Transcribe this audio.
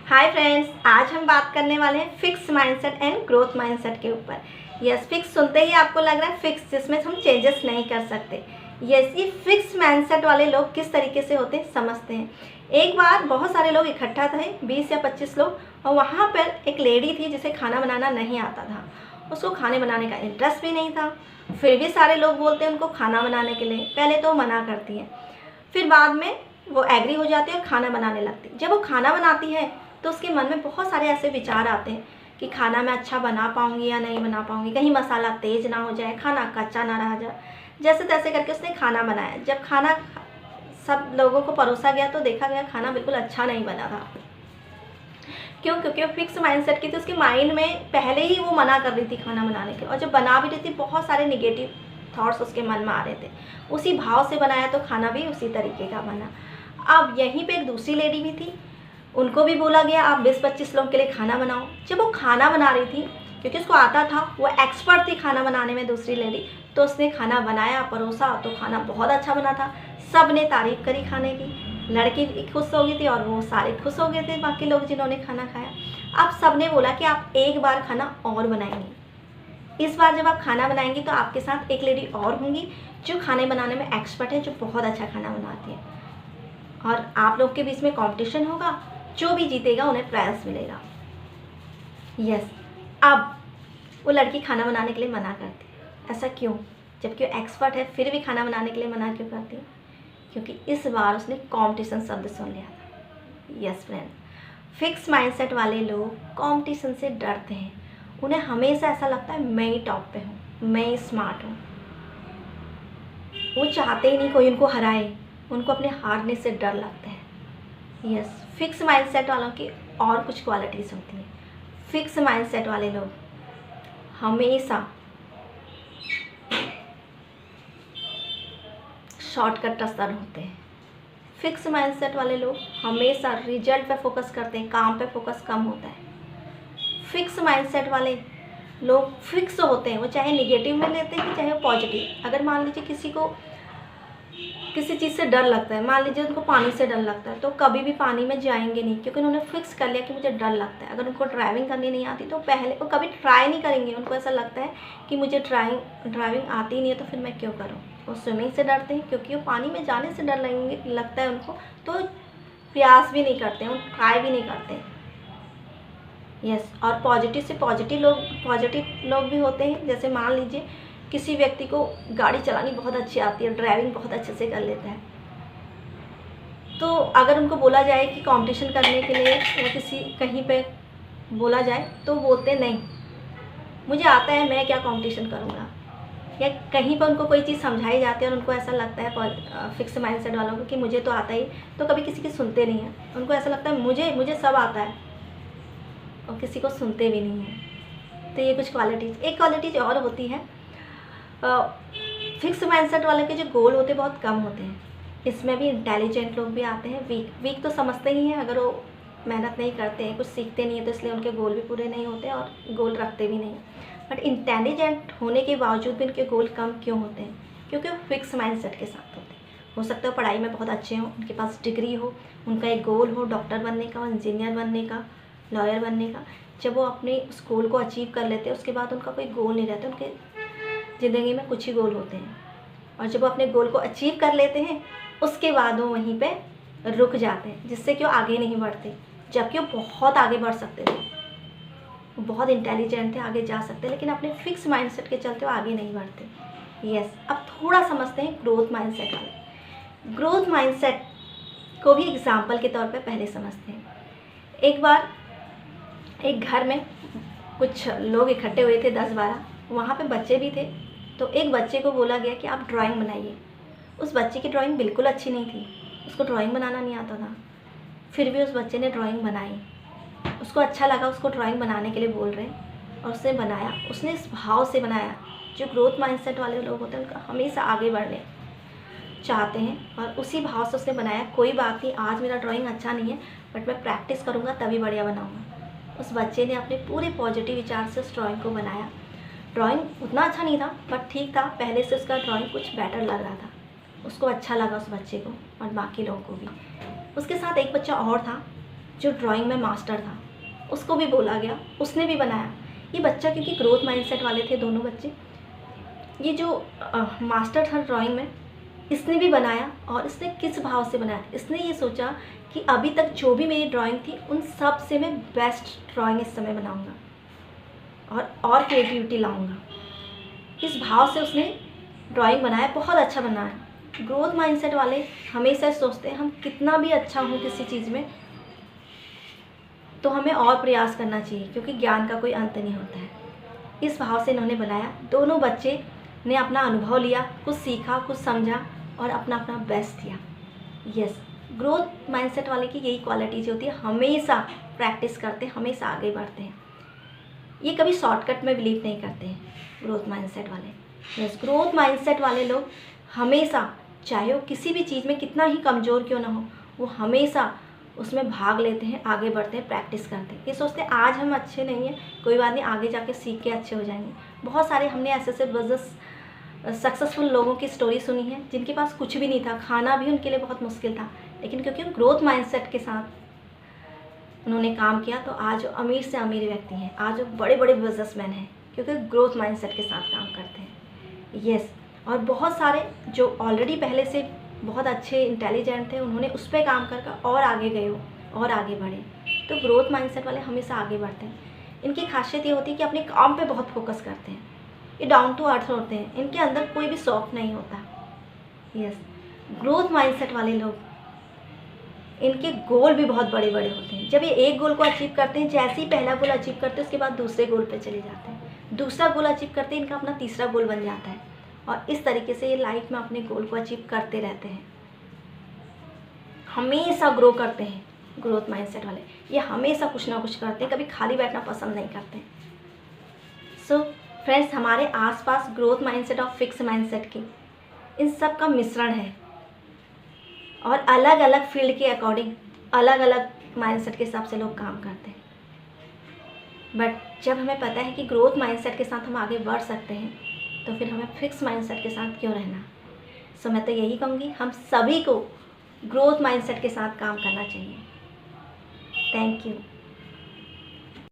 Hi friends, आज हम बात करने वाले हैं fix mindset and growth mindset के ऊपर। यस, फिक्स सुनते ही आपको लग रहा है फिक्स जिसमें हम चेंजेस नहीं कर सकते। यस, ये फिक्स माइंडसेट वाले लोग किस तरीके से होते हैं समझते हैं। एक बार बहुत सारे लोग इकट्ठा थे, 20 या 25 लोग, और वहाँ पर एक लेडी थी जिसे खाना बनाना नहीं आता था। उसको खाने बनाने का इंटरेस्ट भी नहीं था, फिर भी सारे लोग बोलते हैं उनको खाना बनाने के लिए। पहले तो वो मना करती हैं, फिर बाद में वो एग्री हो जाती है और खाना बनाने लगती है। जब वो खाना बनाती है तो उसके मन में बहुत सारे ऐसे विचार आते हैं कि खाना मैं अच्छा बना पाऊँगी या नहीं बना पाऊँगी, कहीं मसाला तेज़ ना हो जाए, खाना कच्चा ना रह जाए। जैसे तैसे करके उसने खाना बनाया। जब खाना सब लोगों को परोसा गया तो देखा गया खाना बिल्कुल अच्छा नहीं बना था। क्यों? क्योंकि वो फिक्स माइंडसेट की थी। उसके माइंड में पहले ही वो मना कर रही थी खाना बनाने के, और जब बना भी रही थी बहुत सारे निगेटिव थॉट्स उसके मन में आ रहे थे। उसी भाव से बनाया तो खाना भी उसी तरीके का बना। अब यहीं पे एक दूसरी लेडी भी थी, उनको भी बोला गया आप 20-25 लोगों के लिए खाना बनाओ। जब वो खाना बना रही थी, क्योंकि उसको आता था, वो एक्सपर्ट थी खाना बनाने में दूसरी लेडी, तो उसने खाना बनाया, परोसा, तो खाना बहुत अच्छा बना था। सब ने तारीफ़ करी खाने की। लड़की भी खुश हो गई थी और वो सारे खुश हो गए थे, बाकी लोग जिन्होंने खाना खाया। अब सब ने बोला कि आप एक बार खाना और बनाएंगे। इस बार जब आप खाना बनाएंगी तो आपके साथ एक लेडी और होंगी जो खाने बनाने में एक्सपर्ट है, जो बहुत अच्छा खाना बनाती है, और आप लोग के बीच में कंपटीशन होगा। जो भी जीतेगा उन्हें प्राइज़ मिलेगा। यस, अब वो लड़की खाना बनाने के लिए मना करती है। ऐसा क्यों? जबकि वो एक्सपर्ट है फिर भी खाना बनाने के लिए मना क्यों करती है? क्योंकि इस बार उसने कंपटीशन शब्द सुन लिया था। यस फ्रेंड, फिक्स माइंडसेट वाले लोग कंपटीशन से डरते हैं। उन्हें हमेशा ऐसा लगता है मैं ही टॉप पे हूँ, मैं ही स्मार्ट हूँ। वो चाहते ही नहीं कोई उनको हराए, उनको अपने हारने से डर लगता है। यस, फिक्स माइंडसेट वालों की और कुछ क्वालिटीज़ होती हैं। फिक्स माइंडसेट वाले लोग हमेशा शॉर्टकट रास्ता ढूंढते हैं। फिक्स माइंडसेट वाले लोग हमेशा रिजल्ट पे फोकस करते हैं, काम पे फोकस कम होता है। फिक्स माइंडसेट वाले लोग फिक्स होते हैं, वो चाहे निगेटिव में लेते हैं चाहे वो पॉजिटिव। अगर मान लीजिए किसी को किसी चीज़ से डर लगता है, मान लीजिए उनको पानी से डर लगता है, तो कभी भी पानी में जाएंगे नहीं, क्योंकि उन्होंने फिक्स कर लिया कि मुझे डर लगता है। अगर उनको ड्राइविंग करनी नहीं आती तो पहले वो कभी ट्राई नहीं करेंगे। उनको ऐसा लगता है कि मुझे ड्राइविंग आती नहीं है तो फिर मैं क्यों करूँ। वो स्विमिंग से डरते हैं क्योंकि वो पानी में जाने से डर लगता है उनको, तो प्रयास भी नहीं करते हैं, वो ट्राई भी नहीं करते हैं। यस, और पॉजिटिव से पॉजिटिव लोग भी होते हैं। जैसे मान लीजिए किसी व्यक्ति को गाड़ी चलानी बहुत अच्छी आती है, ड्राइविंग बहुत अच्छे से कर लेता है, तो अगर उनको बोला जाए कि कंपटीशन करने के लिए या किसी कहीं पे बोला जाए तो बोलते नहीं, मुझे आता है, मैं क्या कंपटीशन करूँगा। या कहीं पर उनको कोई चीज़ समझाई जाती है और उनको ऐसा लगता है फिक्स माइंडसेट वालों को कि मुझे तो आता ही, तो कभी किसी की सुनते नहीं हैं। उनको ऐसा लगता है मुझे सब आता है, और किसी को सुनते भी नहीं हैं। तो ये कुछ क्वालिटीज़। एक क्वालिटीज़ और होती है, फिक्स माइंडसेट वाले के जो गोल होते हैं बहुत कम होते हैं। इसमें भी इंटेलिजेंट लोग भी आते हैं। वीक तो समझते ही हैं, अगर वो मेहनत नहीं करते हैं, कुछ सीखते नहीं हैं, तो इसलिए उनके गोल भी पूरे नहीं होते और गोल रखते भी नहीं हैं। बट इंटेलिजेंट होने के बावजूद भी उनके गोल कम क्यों होते हैं? क्योंकि वो फिक्स माइंडसेट के साथ होते हैं। हो सकता है पढ़ाई में बहुत अच्छे हों, उनके पास डिग्री हो, उनका एक गोल हो डॉक्टर बनने का, इंजीनियर बनने का, लॉयर बनने का। जब वो अपने उस गोल को अचीव कर लेते हैं उसके बाद उनका कोई गोल नहीं रहता। उनके ज़िंदगी में कुछ ही गोल होते हैं, और जब वो अपने गोल को अचीव कर लेते हैं उसके बाद वो वहीं पे रुक जाते हैं, जिससे कि वो आगे नहीं बढ़ते। जबकि वो बहुत आगे बढ़ सकते थे, वो बहुत इंटेलिजेंट थे, आगे जा सकते, लेकिन अपने फिक्स माइंडसेट के चलते वो आगे नहीं बढ़ते। यस, अब थोड़ा समझते हैं ग्रोथ माइंडसेट वाले। ग्रोथ माइंडसेट को भी एग्जाम्पल के तौर पर पहले समझते हैं। एक बार एक घर में कुछ लोग इकट्ठे हुए थे, 10-12, वहाँ पे बच्चे भी थे। तो एक बच्चे को बोला गया कि आप ड्राइंग बनाइए। उस बच्चे की ड्राइंग बिल्कुल अच्छी नहीं थी, उसको ड्राइंग बनाना नहीं आता था। फिर भी उस बच्चे ने ड्राइंग बनाई, उसको अच्छा लगा, उसको ड्राइंग बनाने के लिए बोल रहे हैं और उसने बनाया। उसने इस भाव से बनाया। जो ग्रोथ माइंडसेट वाले लोग होते हैं उनका हमेशा आगे बढ़ने चाहते हैं, और उसी भाव से उसने बनाया। कोई बात नहीं, आज मेरा ड्राइंग अच्छा नहीं है बट मैं प्रैक्टिस करूँगा तभी बढ़िया बनाऊँगा। उस बच्चे ने अपने पूरे पॉजिटिव विचार से उस ड्राइंग को बनाया। ड्राइंग उतना अच्छा नहीं था बट ठीक था, पहले से उसका ड्राइंग कुछ बेटर लग रहा था, उसको अच्छा लगा उस बच्चे को और बाकी लोगों को भी। उसके साथ एक बच्चा और था जो ड्राइंग में मास्टर था उसको भी बोला गया, उसने भी बनाया। ये बच्चा क्योंकि ग्रोथ माइंडसेट वाले थे दोनों बच्चे, ये जो मास्टर था ड्राइंग में, इसने भी बनाया। और इसने किस भाव से बनाया, इसने ये सोचा कि अभी तक जो भी मेरी ड्राइंग थी उन सब से मैं बेस्ट ड्राइंग इस समय बनाऊंगा और क्रिएटिविटी लाऊंगा। इस भाव से उसने ड्राइंग बनाया, बहुत अच्छा बनाया। ग्रोथ माइंडसेट वाले हमेशा सोचते हैं हम कितना भी अच्छा हो किसी चीज़ में तो हमें और प्रयास करना चाहिए, क्योंकि ज्ञान का कोई अंत नहीं होता है। इस भाव से इन्होंने बनाया। दोनों बच्चे ने अपना अनुभव लिया, कुछ सीखा, कुछ समझा और अपना अपना बेस्ट दिया। यस, ग्रोथ माइंडसेट वाले की यही क्वालिटीज होती है, हमेशा प्रैक्टिस करते हैं, हमेशा आगे बढ़ते हैं। ये कभी शॉर्टकट में बिलीव नहीं करते हैं ग्रोथ माइंडसेट वाले। यस, ग्रोथ माइंडसेट वाले लोग हमेशा, चाहे वो किसी भी चीज़ में कितना ही कमज़ोर क्यों ना हो, वो हमेशा उसमें भाग लेते हैं, आगे बढ़ते हैं, प्रैक्टिस करते हैं। ये सोचते हैं आज हम अच्छे नहीं हैं, कोई बात नहीं, आगे जाके सीख के अच्छे हो जाएंगे। बहुत सारे हमने ऐसे बिजनेस सक्सेसफुल लोगों की स्टोरी सुनी है जिनके पास कुछ भी नहीं था, खाना भी उनके लिए बहुत मुश्किल था, लेकिन क्योंकि ग्रोथ माइंडसेट के साथ उन्होंने काम किया तो आज वो अमीर से अमीर व्यक्ति हैं, आज वो बड़े बड़े बिजनेसमैन हैं, क्योंकि ग्रोथ माइंडसेट के साथ काम करते हैं। यस, और बहुत सारे जो ऑलरेडी पहले से बहुत अच्छे इंटेलिजेंट थे, उन्होंने उस पर काम कर और आगे गए हो और आगे बढ़े। तो ग्रोथ माइंडसेट वाले हमेशा आगे बढ़ते हैं। इनकी खासियत ये होती है कि अपने काम पे बहुत फोकस करते हैं, ये डाउन टू अर्थ होते हैं, इनके अंदर कोई भी शौक नहीं होता। यस, ग्रोथ माइंडसेट वाले लोग, इनके गोल भी बहुत बड़े बड़े होते हैं। जब ये एक गोल को अचीव करते हैं, जैसे ही पहला गोल अचीव करते हैं उसके बाद दूसरे गोल पे चले जाते हैं, दूसरा गोल अचीव करते हैं, इनका अपना तीसरा गोल बन जाता है और इस तरीके से ये लाइफ में अपने गोल को अचीव करते रहते हैं, हमेशा ग्रो करते हैं। ग्रोथ माइंडसेट वाले ये हमेशा कुछ ना कुछ करते हैं, कभी खाली बैठना पसंद नहीं करते। सो फ्रेंड्स, हमारे आसपास ग्रोथ माइंडसेट और फिक्स माइंडसेट की इन सब का मिश्रण है और अलग अलग फील्ड के अकॉर्डिंग अलग अलग माइंडसेट के हिसाब से लोग काम करते हैं। बट जब हमें पता है कि ग्रोथ माइंडसेट के साथ हम आगे बढ़ सकते हैं तो फिर हमें फिक्स माइंडसेट के साथ क्यों रहना। सो मैं तो यही कहूँगी, हम सभी को ग्रोथ माइंडसेट के साथ काम करना चाहिए। Thank you.